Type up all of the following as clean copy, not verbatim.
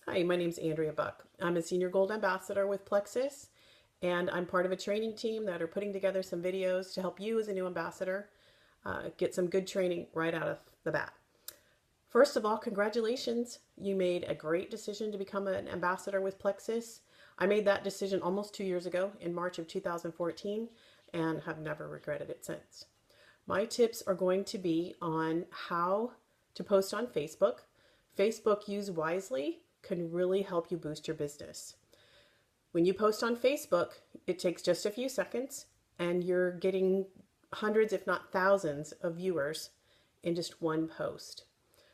Hi, my name's Andrea Buck. I'm a Senior Gold Ambassador with Plexus, and I'm part of a training team that are putting together some videos to help you as a new ambassador get some good training right out of the bat. First of all, congratulations. You made a great decision to become an ambassador with Plexus. I made that decision almost 2 years ago in March of 2014 and have never regretted it since. My tips are going to be on how to post on Facebook. Facebook used wisely can really help you boost your business. When you post on Facebook, it takes just a few seconds and you're getting hundreds, if not thousands, of viewers in just one post.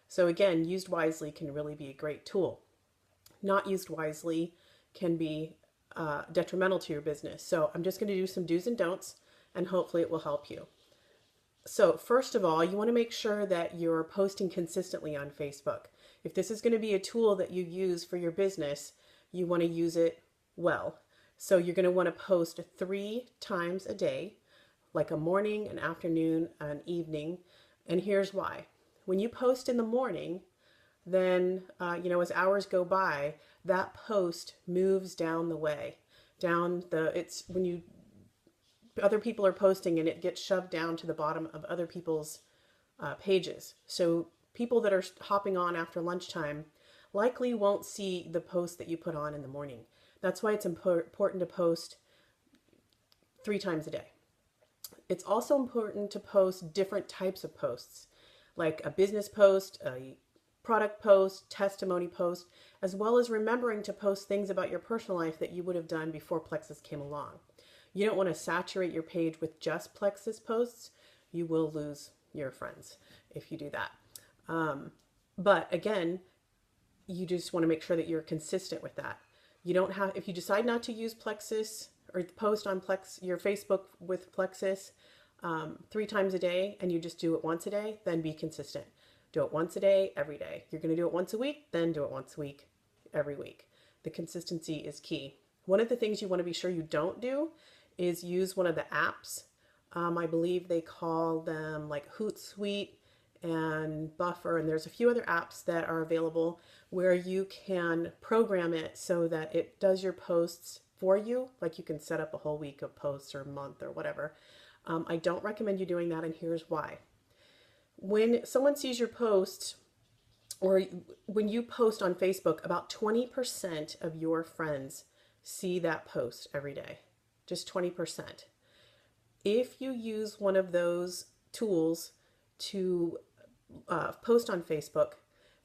So again, used wisely can really be a great tool. Not used wisely can be detrimental to your business. So I'm just going to do some do's and don'ts, and hopefully it will help you. So first of all, you want to make sure that you're posting consistently on Facebook. If this is going to be a tool that you use for your business, you want to use it well. So you're going to want to post 3 times a day, like a morning, an afternoon, an evening. And here's why. When you post in the morning, then, as hours go by, that post moves down the way. It's when you other people are posting and it gets shoved down to the bottom of other people's pages. So people that are hopping on after lunchtime likely won't see the post that you put on in the morning. That's why it's important to post 3 times a day. It's also important to post different types of posts, like a business post, a product post, testimony post, as well as remembering to post things about your personal life that you would have done before Plexus came along. You don't want to saturate your page with just Plexus posts. You will lose your friends if you do that. But again, you just want to make sure that you're consistent with that. You don't have, if you decide not to use Plexus or post on your Facebook with Plexus 3 times a day and you just do it once a day, then be consistent. Do it once a day, every day. You're going to do it once a week, then do it once a week, every week. The consistency is key. One of the things you want to be sure you don't do is use one of the apps. I believe they call them like Hootsuite and Buffer, and there's a few other apps that are available where you can program it so that it does your posts for you. Like you can set up a whole week of posts or month or whatever. I don't recommend you doing that, and here's why. When someone sees your post, or when you post on Facebook, about 20% of your friends see that post every day. Just 20%. If you use one of those tools to post on Facebook,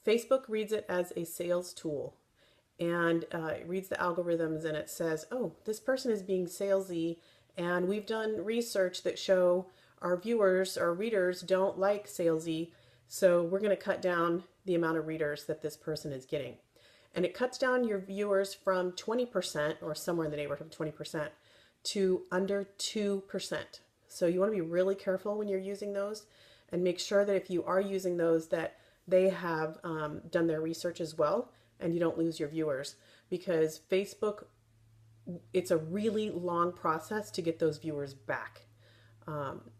Facebook reads it as a sales tool, and it reads the algorithms and it says, oh, this person is being salesy, and we've done research that show our viewers or readers don't like salesy, so we're going to cut down the amount of readers that this person is getting. And it cuts down your viewers from 20%, or somewhere in the neighborhood of 20%, to under 2%. So you want to be really careful when you're using those, and make sure that if you are using those that they have done their research as well, and you don't lose your viewers, because Facebook, it's a really long process to get those viewers back,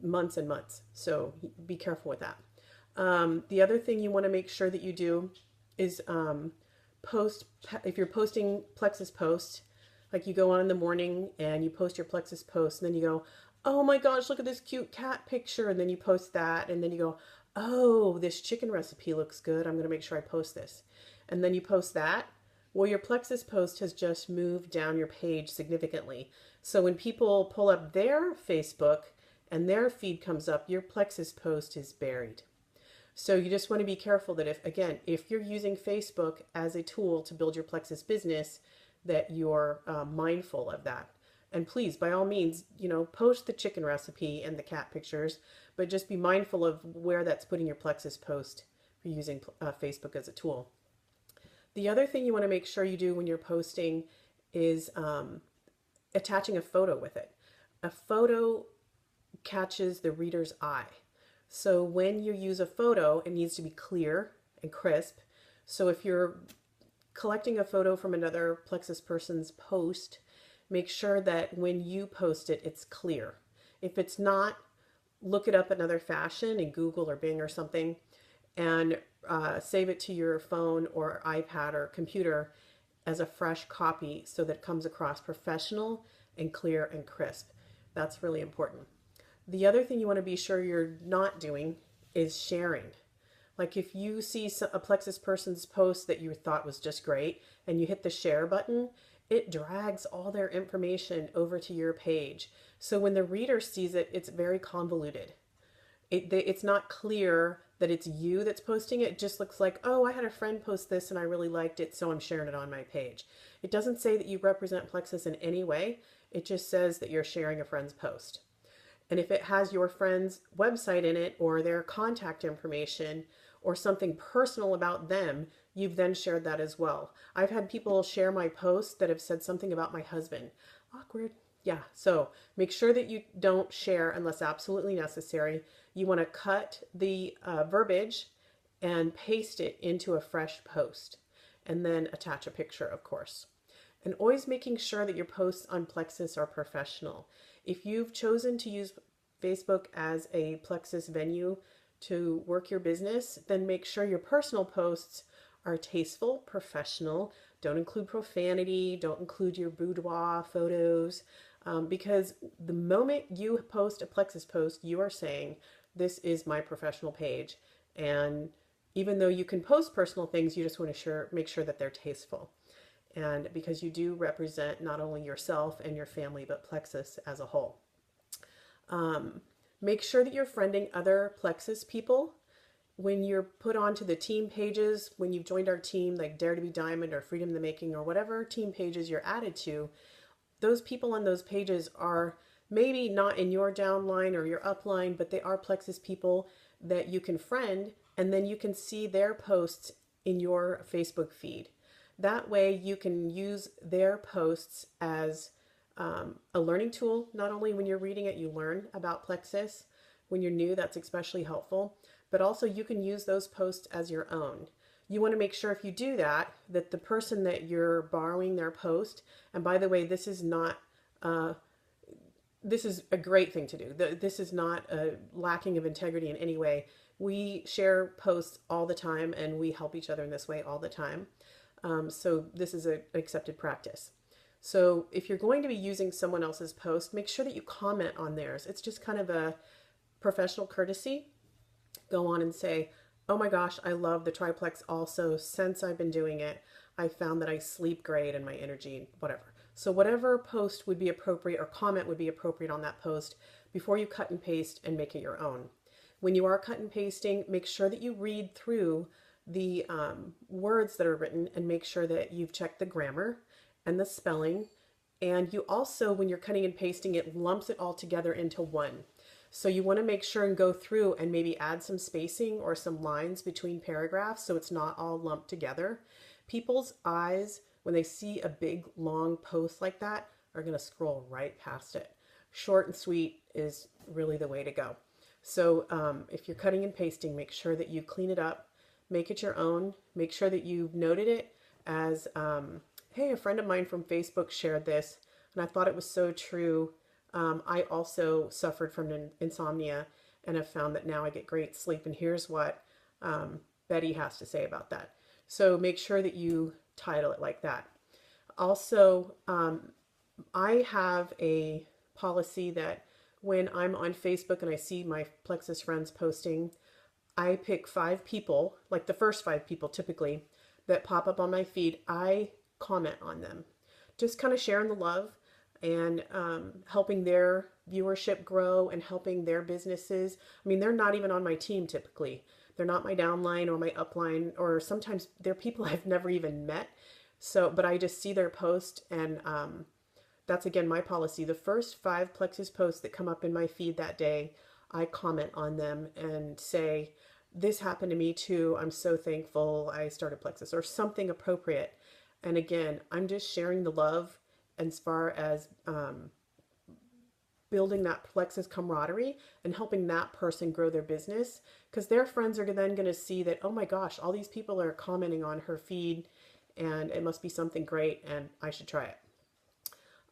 months and months. So be careful with that. The other thing you want to make sure that you do is post, if you're posting Plexus posts, like you go on in the morning and you post your Plexus post, and then you go, oh my gosh, look at this cute cat picture, and then you post that, and then you go, oh, this chicken recipe looks good, I'm going to make sure I post this. And then you post that. Well, your Plexus post has just moved down your page significantly. So when people pull up their Facebook and their feed comes up, your Plexus post is buried. So you just want to be careful that if you're using Facebook as a tool to build your Plexus business, that you're mindful of that. And please, by all means, post the chicken recipe and the cat pictures, but just be mindful of where that's putting your Plexus post for using Facebook as a tool. The other thing you want to make sure you do when you're posting is attaching a photo with it. A photo catches the reader's eye. So when you use a photo, it needs to be clear and crisp. So if you're collecting a photo from another Plexus person's post, make sure that when you post it, it's clear. If it's not, look it up another fashion in Google or Bing or something, and save it to your phone or iPad or computer as a fresh copy so that it comes across professional and clear and crisp. That's really important. The other thing you want to be sure you're not doing is sharing. Like if you see a Plexus person's post that you thought was just great and you hit the share button, it drags all their information over to your page. So when the reader sees it, it's very convoluted. It's not clear that it's you that's posting it. It just looks like, oh, I had a friend post this and I really liked it, so I'm sharing it on my page. It doesn't say that you represent Plexus in any way. It just says that you're sharing a friend's post. And if it has your friend's website in it or their contact information or something personal about them, you've then shared that as well. I've had people share my posts that have said something about my husband. Awkward. Yeah, so make sure that you don't share unless absolutely necessary. You want to cut the verbiage and paste it into a fresh post and then attach a picture, of course. And always making sure that your posts on Plexus are professional. If you've chosen to use Facebook as a Plexus venue to work your business, then make sure your personal posts are tasteful, professional. Don't include profanity, don't include your boudoir photos, because the moment you post a Plexus post, you are saying, this is my professional page. And even though you can post personal things, you just want to make sure that they're tasteful. And because you do represent not only yourself and your family, but Plexus as a whole. Make sure that you're friending other Plexus people. When you're put onto the team pages, when you've joined our team, like Dare to be Diamond or Freedom in the Making or whatever team pages you're added to, those people on those pages are maybe not in your downline or your upline, but they are Plexus people that you can friend, and then you can see their posts in your Facebook feed. That way you can use their posts as a learning tool. Not only when you're reading it, you learn about Plexus. When you're new, that's especially helpful. But also you can use those posts as your own. You want to make sure if you do that, that the person that you're borrowing their post, and by the way, this is not, this is a great thing to do. This is not a lacking of integrity in any way. We share posts all the time and we help each other in this way all the time. So this is an accepted practice. So if you're going to be using someone else's post, make sure that you comment on theirs. It's just kind of a professional courtesy. Go on and say, oh my gosh, I love the triplex also. Since I've been doing it, I found that I sleep great and my energy, whatever. So whatever post would be appropriate or comment would be appropriate on that post before you cut and paste and make it your own. When you are cut and pasting, make sure that you read through the words that are written and make sure that you've checked the grammar and the spelling. And you also, when you're cutting and pasting, it lumps it all together into one. So you want to make sure and go through and maybe add some spacing or some lines between paragraphs so it's not all lumped together. People's eyes, when they see a big long post like that, are going to scroll right past it. Short and sweet is really the way to go. So if you're cutting and pasting, make sure that you clean it up, make it your own, make sure that you've noted it as, hey, a friend of mine from Facebook shared this and I thought it was so true. I also suffered from insomnia and have found that now I get great sleep. And here's what Betty has to say about that. So make sure that you title it like that. Also, I have a policy that when I'm on Facebook and I see my Plexus friends posting, I pick 5 people, like the first 5 people typically, that pop up on my feed. I comment on them. Just kind of sharing the love and helping their viewership grow and helping their businesses. I mean, they're not even on my team typically. They're not my downline or my upline, or sometimes they're people I've never even met. So, but I just see their post, and that's again my policy. The first 5 Plexus posts that come up in my feed that day, I comment on them and say, this happened to me too. I'm so thankful I started Plexus, or something appropriate. And again, I'm just sharing the love as far as building that Plexus camaraderie and helping that person grow their business, because their friends are then going to see that, oh my gosh, all these people are commenting on her feed and it must be something great and I should try it.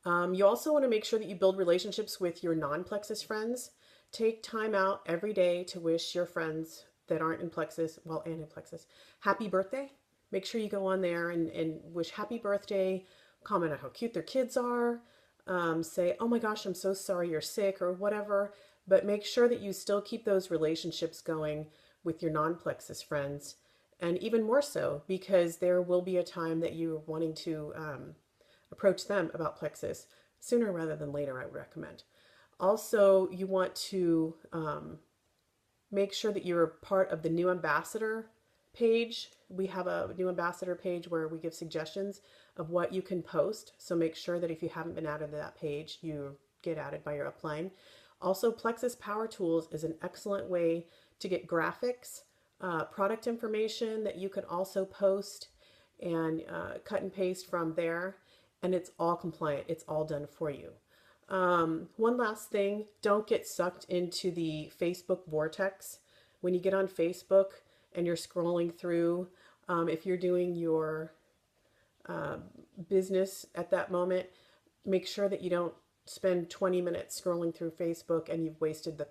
You also want to make sure that you build relationships with your non-Plexus friends. Take time out every day to wish your friends that aren't in Plexus, well, and in Plexus, happy birthday. Make sure you go on there and wish happy birthday, comment on how cute their kids are, say, oh my gosh, I'm so sorry you're sick or whatever. But make sure that you still keep those relationships going with your non-Plexus friends. And even more so, because there will be a time that you're wanting to approach them about Plexus sooner rather than later, I would recommend. Also, you want to make sure that you're part of the new ambassador page. We have a new ambassador page where we give suggestions of what you can post. So make sure that if you haven't been added to that page, you get added by your upline. Also, Plexus Power Tools is an excellent way to get graphics, product information that you can also post and cut and paste from there. And it's all compliant. It's all done for you. One last thing, don't get sucked into the Facebook vortex. When you get on Facebook and you're scrolling through, if you're doing your business at that moment, make sure that you don't spend 20 minutes scrolling through Facebook and you've wasted the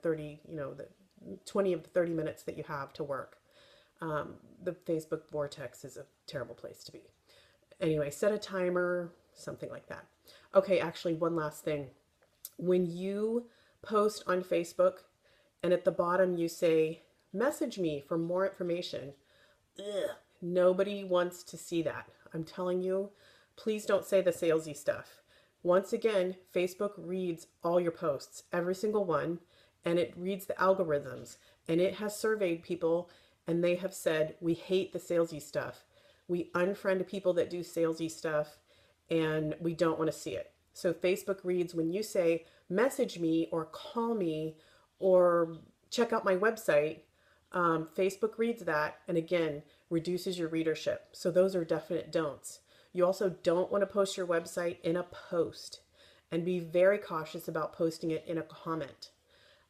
20 of the 30 minutes that you have to work. The Facebook vortex is a terrible place to be. Anyway, set a timer, something like that. Okay, actually, one last thing. When you post on Facebook and at the bottom you say, message me for more information, nobody wants to see that. I'm telling you, please don't say the salesy stuff. Once again, Facebook reads all your posts, every single one, and it reads the algorithms, and it has surveyed people, and they have said, we hate the salesy stuff. We unfriend people that do salesy stuff, and we don't want to see it. So Facebook reads when you say, message me or call me or check out my website, Facebook reads that and again, reduces your readership. So those are definite don'ts. You also don't want to post your website in a post and be very cautious about posting it in a comment.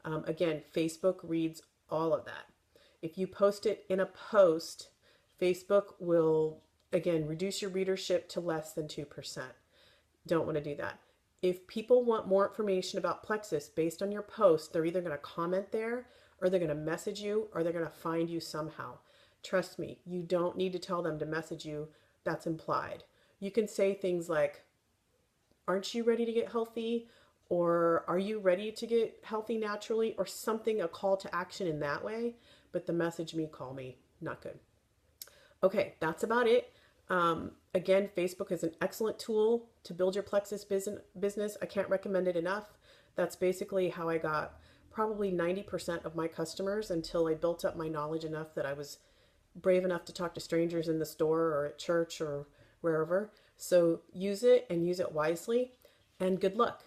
Again, Facebook reads all of that. If you post it in a post, Facebook will, again, reduce your readership to less than 2%. Don't want to do that. If people want more information about Plexus based on your post, they're either going to comment there or they're going to message you or they're going to find you somehow. Trust me, you don't need to tell them to message you. That's implied. You can say things like, aren't you ready to get healthy? Or are you ready to get healthy naturally? Or something, a call to action in that way. But the message me, call me, not good. Okay, that's about it. Again, Facebook is an excellent tool to build your Plexus business. I can't recommend it enough. That's basically how I got probably 90% of my customers until I built up my knowledge enough that I was brave enough to talk to strangers in the store or at church or wherever. So use it and use it wisely, and good luck.